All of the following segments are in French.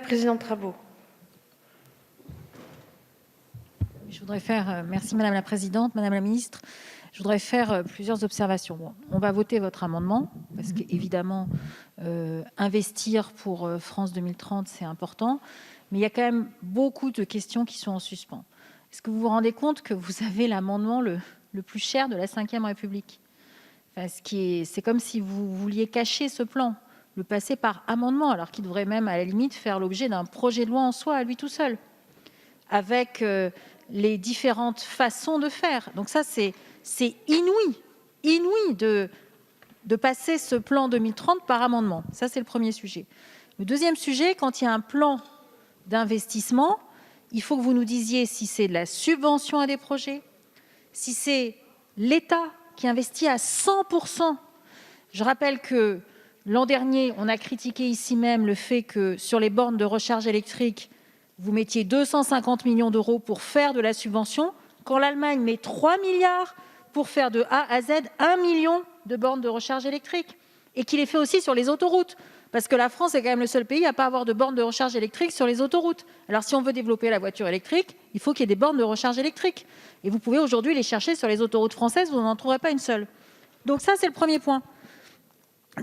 présidente Rabault. Je voudrais faire, merci Madame la Présidente, Madame la Ministre, je voudrais faire plusieurs observations. Bon, on va voter votre amendement, parce qu'évidemment, investir pour France 2030, c'est important, mais il y a quand même beaucoup de questions qui sont en suspens. Est-ce que vous vous rendez compte que vous avez l'amendement le plus cher de la Ve République? Enfin, c'est comme si vous vouliez cacher ce plan, le passer par amendement, alors qu'il devrait même, à la limite, faire l'objet d'un projet de loi en soi, à lui tout seul, avec les différentes façons de faire. Donc ça, c'est inouï de passer ce plan 2030 par amendement. Ça, c'est le premier sujet. Le deuxième sujet, quand il y a un plan d'investissement, il faut que vous nous disiez si c'est de la subvention à des projets, si c'est l'État qui investit à 100%. Je rappelle que l'an dernier, on a critiqué ici même le fait que sur les bornes de recharge électrique, vous mettiez 250 millions d'euros pour faire de la subvention, quand l'Allemagne met 3 milliards pour faire de A à Z 1 million de bornes de recharge électrique, et qu'il est fait aussi sur les autoroutes. Parce que la France est quand même le seul pays à ne pas avoir de bornes de recharge électrique sur les autoroutes. Alors si on veut développer la voiture électrique, il faut qu'il y ait des bornes de recharge électrique. Et vous pouvez aujourd'hui les chercher sur les autoroutes françaises, vous n'en trouverez pas une seule. Donc ça, c'est le premier point.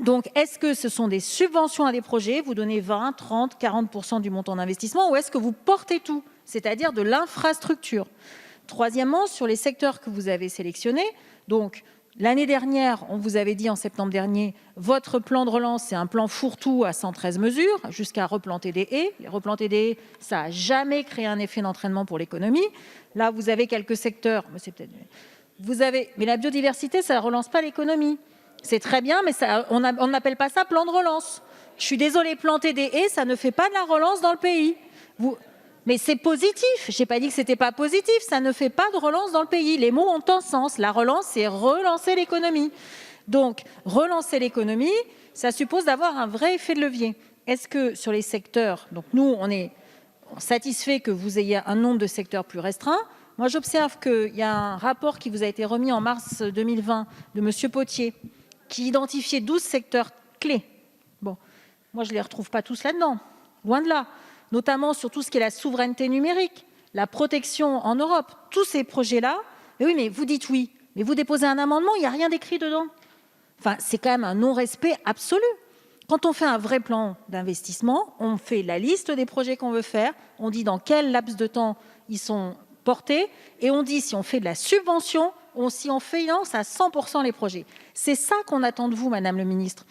Donc, est-ce que ce sont des subventions à des projets, vous donnez 20, 30, 40% du montant d'investissement, ou est-ce que vous portez tout, c'est-à-dire de l'infrastructure? Troisièmement, sur les secteurs que vous avez sélectionnés, donc l'année dernière, on vous avait dit en septembre dernier, votre plan de relance, c'est un plan fourre-tout à 113 mesures, jusqu'à replanter des haies. Les replanter des haies, ça n'a jamais créé un effet d'entraînement pour l'économie. Là, vous avez quelques secteurs, mais c'est peut-être... Mais la biodiversité, ça ne relance pas l'économie. C'est très bien, mais ça, on n'appelle pas ça plan de relance. Je suis désolée, planter des haies, ça ne fait pas de la relance dans le pays. Mais c'est positif. Je n'ai pas dit que ce n'était pas positif. Ça ne fait pas de relance dans le pays. Les mots ont un sens. La relance, c'est relancer l'économie. Donc, relancer l'économie, ça suppose d'avoir un vrai effet de levier. Est-ce que sur les secteurs, donc nous, on est satisfait que vous ayez un nombre de secteurs plus restreint. Moi, j'observe qu'il y a un rapport qui vous a été remis en mars 2020 de M. Potier, qui identifiait 12 secteurs clés. Bon, moi, je ne les retrouve pas tous là-dedans, loin de là, notamment sur tout ce qui est la souveraineté numérique, la protection en Europe, tous ces projets-là. Mais oui, mais vous dites oui, mais vous déposez un amendement, il n'y a rien d'écrit dedans. Enfin, c'est quand même un non-respect absolu. Quand on fait un vrai plan d'investissement, on fait la liste des projets qu'on veut faire, on dit dans quel laps de temps ils sont portés, et on dit si on fait de la subvention, si on finance à 100% les projets. C'est ça qu'on attend de vous, Madame le Ministre.